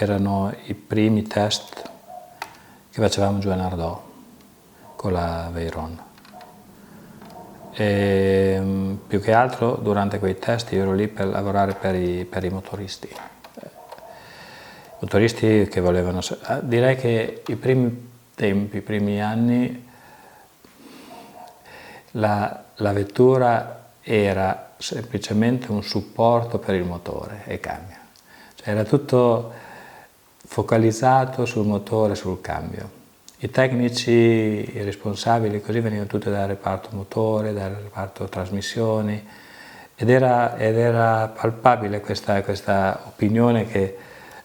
erano i primi test che facevamo giù a Nardò con la Veyron. E più che altro durante quei test io ero lì per lavorare per i motoristi. Motoristi che volevano... Direi che i primi tempi, i primi anni, la vettura era semplicemente un supporto per il motore e cambio. Cioè era tutto focalizzato sul motore e sul cambio. I tecnici, i responsabili, così venivano tutti dal reparto motore, dal reparto trasmissioni, ed era palpabile questa opinione che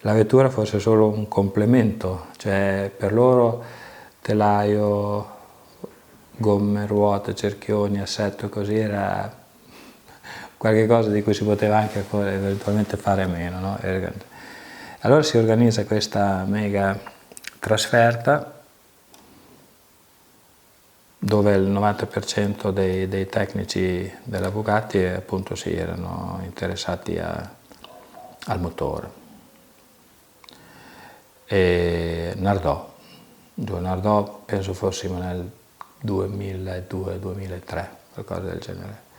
la vettura fosse solo un complemento, cioè per loro telaio, gomme, ruote, cerchioni, assetto, così era qualche cosa di cui si poteva anche eventualmente fare a meno, no? Allora si organizza questa mega trasferta dove il 90% dei tecnici della Bugatti appunto si erano interessati al motore. E Nardò, penso fossimo nel 2002-2003, qualcosa del genere.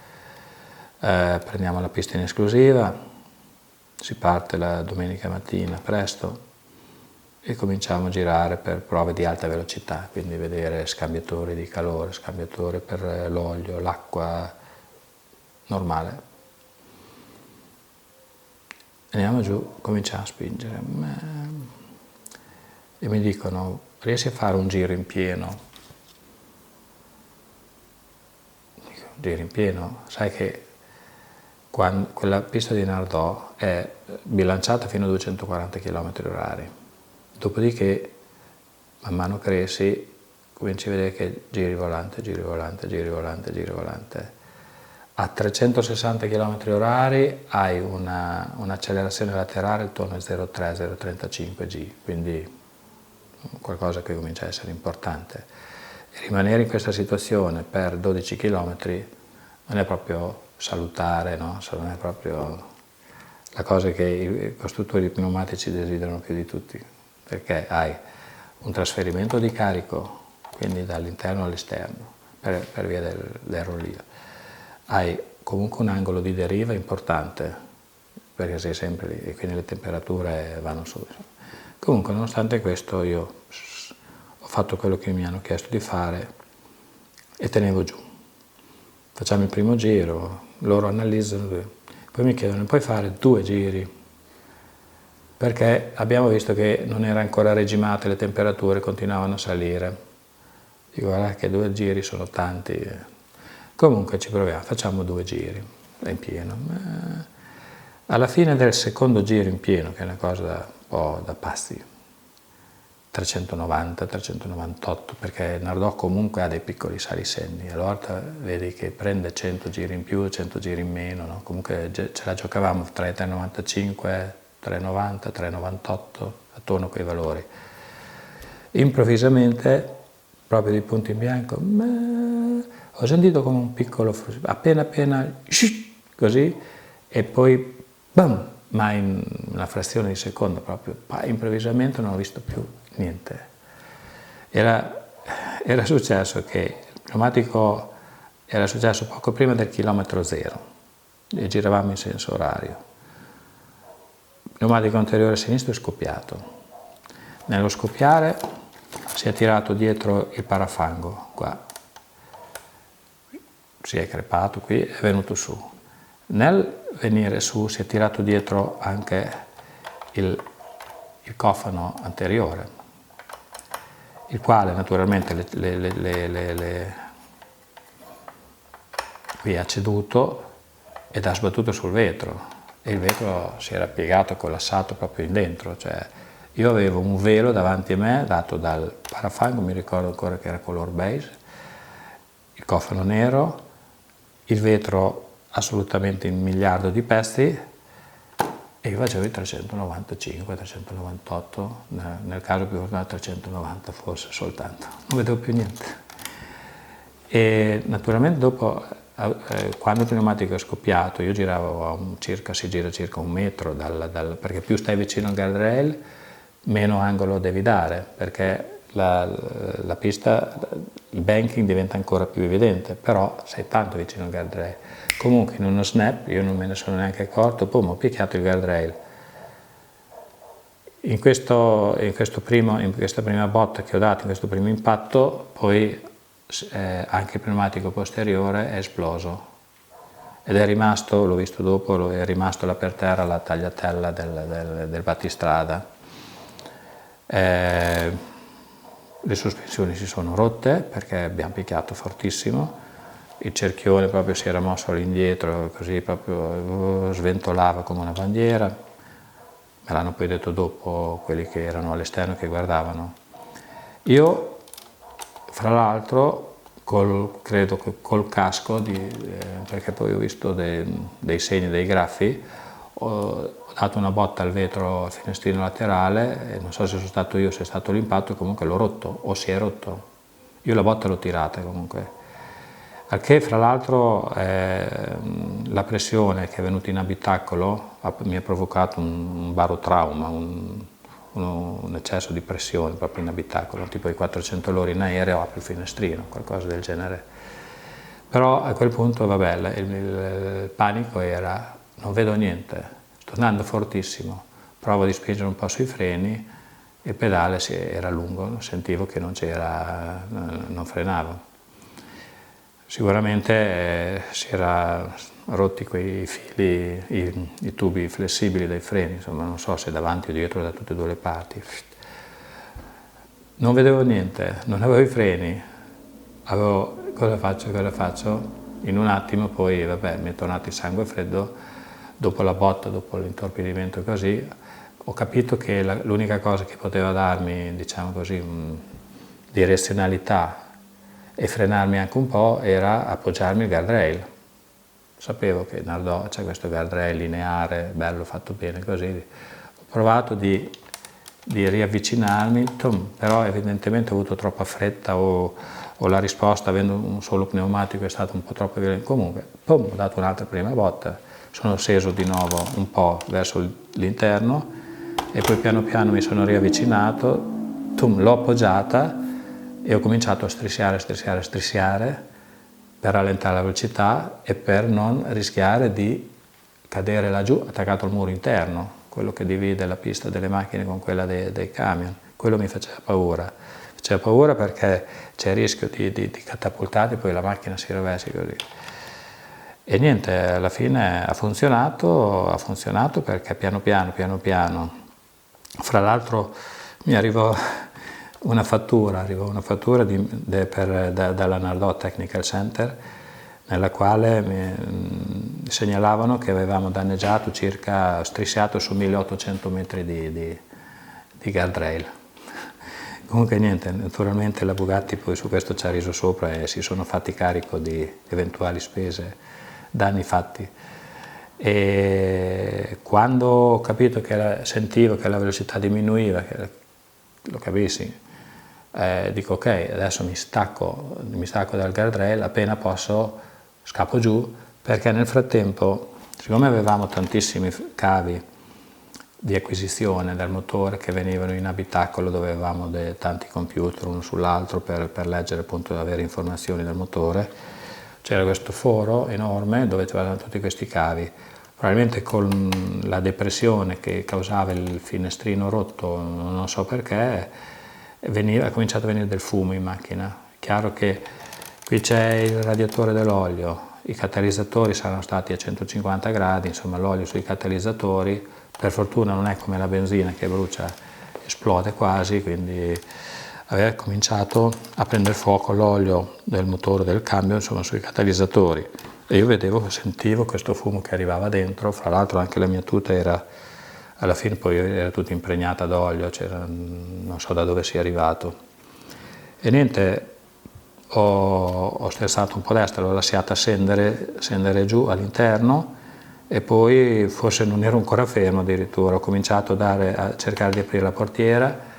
Prendiamo la pista in esclusiva, si parte la domenica mattina presto e cominciamo a girare per prove di alta velocità, quindi vedere scambiatori di calore, scambiatori per l'olio, l'acqua normale. Andiamo giù, cominciamo a spingere e mi dicono: riesci a fare un giro in pieno? Dico, giro in pieno? Sai che quella pista di Nardò è bilanciata fino a 240 km/h. Dopodiché, man mano che cominci a vedere che giri volante, giri volante, giri volante, giri volante. A 360 km/h hai un'accelerazione laterale intorno a 0,3-0,35 G, quindi qualcosa che comincia a essere importante. E rimanere in questa situazione per 12 km non è proprio salutare, no? Non è proprio la cosa che i costruttori di pneumatici desiderano più di tutti, perché hai un trasferimento di carico, quindi dall'interno all'esterno, per via dell'aerolio. Hai comunque un angolo di deriva importante, perché sei sempre lì e quindi le temperature vanno su. Comunque, nonostante questo, io ho fatto quello che mi hanno chiesto di fare e tenevo giù. Facciamo il primo giro, loro analizzano, poi mi chiedono: puoi fare 2 giri? Perché abbiamo visto che non era ancora regimate, le temperature continuavano a salire. Dico: guarda che 2 giri sono tanti. Comunque ci proviamo, facciamo 2 giri in pieno. Alla fine del secondo giro in pieno, che è una cosa un po' da pazzi, 390, 398, perché Nardò comunque ha dei piccoli salisenni, allora vedi che prende 100 giri in più, 100 giri in meno, no? Comunque ce la giocavamo tra i 395, 390, 398, attorno a quei valori. Improvvisamente, proprio di punto in bianco, ho sentito come un piccolo, appena così, e poi bam, ma in una frazione di secondo proprio, improvvisamente non ho visto più niente. Era successo che il pneumatico era successo poco prima del chilometro zero e giravamo in senso orario. Il pneumatico anteriore sinistro è scoppiato. Nello scoppiare si è tirato dietro il parafango qua, si è crepato qui e è venuto su. Nel venire su si è tirato dietro anche il cofano anteriore, il quale naturalmente qui ha ceduto ed ha sbattuto sul vetro e il vetro si era piegato, collassato proprio in dentro. Cioè, io avevo un velo davanti a me dato dal parafango, mi ricordo ancora che era color beige, il cofano nero, il vetro assolutamente in 1 miliardo di pezzi e io facevo i 395, 398, nel caso più fortunato 390 forse soltanto, non vedevo più niente. E naturalmente dopo, quando il pneumatico è scoppiato, io giravo si gira circa 1 metro, perché più stai vicino al guardrail, meno angolo devi dare, perché la pista, il banking diventa ancora più evidente, però sei tanto vicino al guardrail. Comunque in uno snap, io non me ne sono neanche accorto, poi ho picchiato il guardrail. In questa prima botta che ho dato, in questo primo impatto, poi anche il pneumatico posteriore è esploso ed è rimasto, l'ho visto dopo, è rimasto là per terra la tagliatella del battistrada. Le sospensioni si sono rotte perché abbiamo picchiato fortissimo, il cerchione proprio si era mosso all'indietro, così proprio sventolava come una bandiera. Me l'hanno poi detto dopo quelli che erano all'esterno che guardavano. Io, fra l'altro, credo che col casco, perché poi ho visto dei segni, dei graffi, ho dato una botta al vetro, al finestrino laterale, e non so se sono stato io o se è stato l'impatto, comunque l'ho rotto, o si è rotto. Io la botta l'ho tirata comunque. Al che, fra l'altro, la pressione che è venuta in abitacolo mi ha provocato un barotrauma, un eccesso di pressione proprio in abitacolo, tipo i 400 loro in aereo, apri il finestrino, qualcosa del genere. Però a quel punto, vabbè, il panico era, non vedo niente, sto andando fortissimo, provo di spingere un po' sui freni, il pedale era lungo, sentivo che non frenava. Sicuramente si era rotti quei fili, i tubi flessibili dei freni, insomma non so se davanti o dietro da tutte e due le parti. Non vedevo niente, non avevo i freni, cosa faccio? In un attimo poi, vabbè, mi è tornato il sangue freddo, dopo la botta, dopo l'intorpidimento così, ho capito che l'unica cosa che poteva darmi, diciamo così, direzionalità e frenarmi anche un po' era appoggiarmi il guardrail. Sapevo che in Ardò c'è questo guardrail lineare, bello, fatto bene così. Ho provato di riavvicinarmi, però evidentemente ho avuto troppa fretta o la risposta, avendo un solo pneumatico, è stata un po' troppo violenta. Comunque, ho dato un'altra prima botta, sono sceso di nuovo un po' verso l'interno e poi piano piano mi sono riavvicinato, l'ho appoggiata e ho cominciato a strisciare per rallentare la velocità e per non rischiare di cadere laggiù attaccato al muro interno, quello che divide la pista delle macchine con quella dei camion. Quello mi faceva paura. Faceva paura perché c'è il rischio di catapultare e poi la macchina si rovesci così. E niente, alla fine ha funzionato perché piano piano, fra l'altro mi arrivò una fattura dalla Nardò Technical Center, nella quale mi segnalavano che avevamo danneggiato strisciato su 1800 metri di guardrail. Comunque niente, naturalmente la Bugatti poi su questo ci ha riso sopra e si sono fatti carico di eventuali spese, danni fatti. E quando ho capito sentivo che la velocità diminuiva, lo capissi, dico ok, adesso mi stacco dal guardrail, appena posso scappo giù, perché nel frattempo, siccome avevamo tantissimi cavi di acquisizione del motore che venivano in abitacolo, dove avevamo tanti computer uno sull'altro per leggere, appunto, avere informazioni del motore, c'era questo foro enorme dove c'erano tutti questi cavi. Probabilmente con la depressione che causava il finestrino rotto, non so perché, ha cominciato a venire del fumo in macchina. Chiaro che qui c'è il radiatore dell'olio, i catalizzatori saranno stati a 150 gradi, insomma l'olio sui catalizzatori, per fortuna non è come la benzina che brucia, esplode quasi, quindi aveva cominciato a prendere fuoco l'olio del motore del cambio, insomma sui catalizzatori. E io sentivo questo fumo che arrivava dentro, fra l'altro anche la mia tuta alla fine poi era tutta impregnata d'olio, non so da dove sia arrivato. E niente, ho sterzato un po' destra, l'ho lasciata scendere giù all'interno e poi forse non ero ancora fermo addirittura, ho cominciato a cercare di aprire la portiera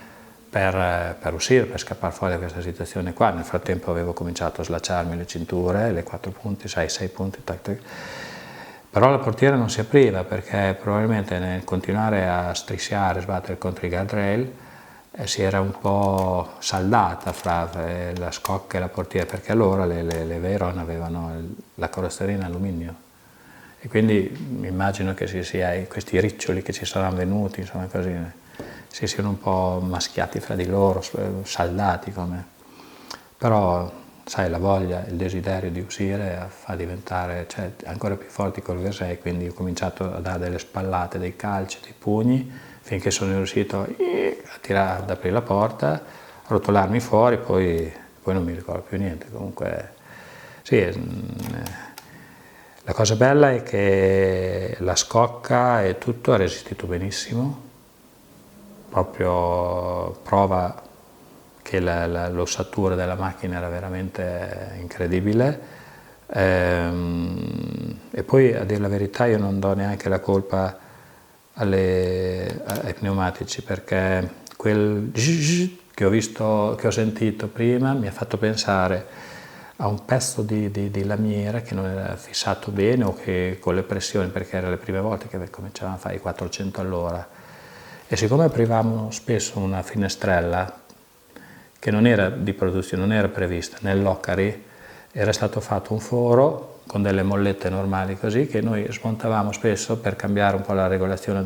per uscire, per scappare fuori da questa situazione qua. Nel frattempo avevo cominciato a slacciarmi le cinture, le 4 punti, 6 punti, però la portiera non si apriva perché probabilmente nel continuare a strisciare, sbattere contro i guardrail, si era un po' saldata fra la scocca e la portiera, perché allora le Veyron avevano la carrozzeria in alluminio e quindi mi immagino che questi riccioli che ci saranno venuti, insomma così, si siano un po' maschiati fra di loro, saldati come. Però sai, la voglia, il desiderio di uscire fa diventare ancora più forti quello che sei, quindi ho cominciato a dare delle spallate, dei calci, dei pugni, finché sono riuscito ad aprire la porta, a rotolarmi fuori, poi non mi ricordo più niente. Comunque sì, la cosa bella è che la scocca e tutto ha resistito benissimo, proprio prova che l'ossatura della macchina era veramente incredibile. E poi, a dire la verità, io non do neanche la colpa ai pneumatici, perché quel che ho sentito prima mi ha fatto pensare a un pezzo di lamiera che non era fissato bene, o che con le pressioni, perché erano le prime volte che cominciavamo a fare i 400 all'ora, e siccome aprivamo spesso una finestrella che non era di produzione, non era prevista, nell'Occari era stato fatto un foro con delle mollette normali così, che noi smontavamo spesso per cambiare un po' la regolazione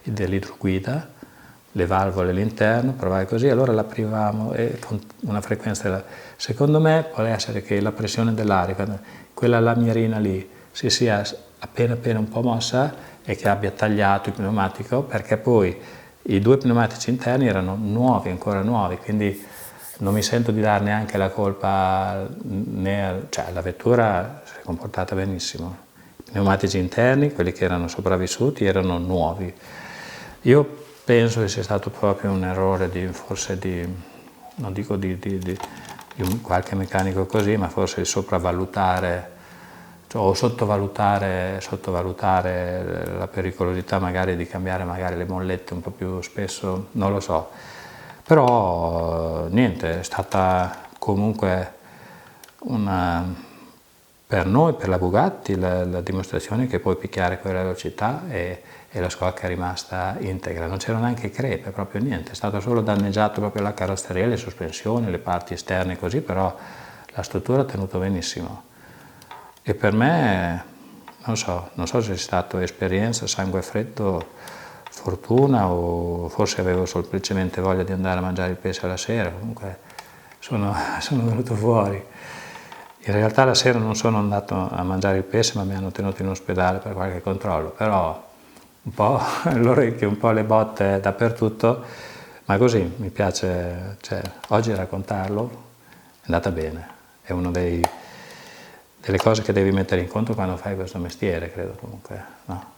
dell'idroguida, le valvole all'interno, provare così, allora l'aprivamo e con una frequenza. Secondo me può essere che la pressione dell'aria, quella lamierina lì, si sia appena un po' mossa e che abbia tagliato il pneumatico, perché poi i due pneumatici interni erano nuovi, ancora nuovi, quindi non mi sento di dare neanche la colpa, la vettura si è comportata benissimo. I pneumatici interni, quelli che erano sopravvissuti, erano nuovi. Io penso che sia stato proprio un errore non dico di qualche meccanico così, ma forse di sopravvalutare o sottovalutare la pericolosità magari di cambiare magari le mollette un po' più spesso, non lo so. Però niente, è stata comunque per noi, per la Bugatti, la dimostrazione che puoi picchiare quella velocità e la scocca è rimasta integra, non c'erano neanche crepe, proprio niente, è stato solo danneggiato proprio la carrozzeria, le sospensioni, le parti esterne così, però la struttura ha tenuto benissimo. E per me, non so se è stato esperienza, sangue freddo, fortuna, o forse avevo semplicemente voglia di andare a mangiare il pesce alla sera. Comunque sono venuto fuori. In realtà la sera non sono andato a mangiare il pesce, ma mi hanno tenuto in ospedale per qualche controllo, però un po' l'orecchio, un po' le botte dappertutto, ma così mi piace, oggi raccontarlo è andata bene, è uno delle cose che devi mettere in conto quando fai questo mestiere, credo, comunque, no?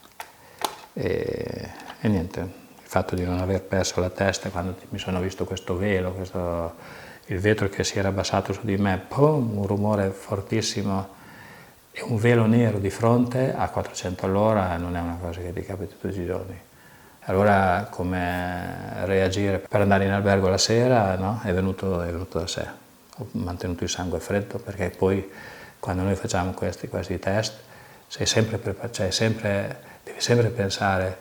E niente, il fatto di non aver perso la testa quando mi sono visto questo velo, il vetro che si era abbassato su di me, un rumore fortissimo e un velo nero di fronte a 400 all'ora non è una cosa che ti capita tutti i giorni. Allora come reagire per andare in albergo la sera, no? È venuto da sé. Ho mantenuto il sangue freddo, perché poi quando noi facciamo questi test devi sempre pensare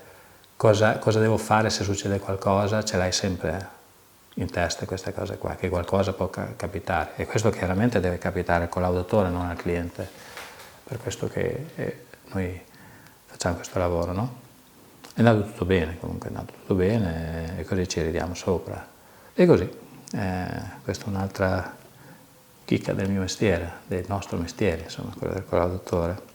cosa devo fare se succede qualcosa, ce l'hai sempre in testa queste cose qua, che qualcosa può capitare, e questo chiaramente deve capitare al collaudatore, non al cliente, per questo che noi facciamo questo lavoro, no? È andato tutto bene, comunque è andato tutto bene, e così ci ridiamo sopra. E così, questa è un'altra chicca del mio mestiere, del nostro mestiere, insomma, quello del collaudatore.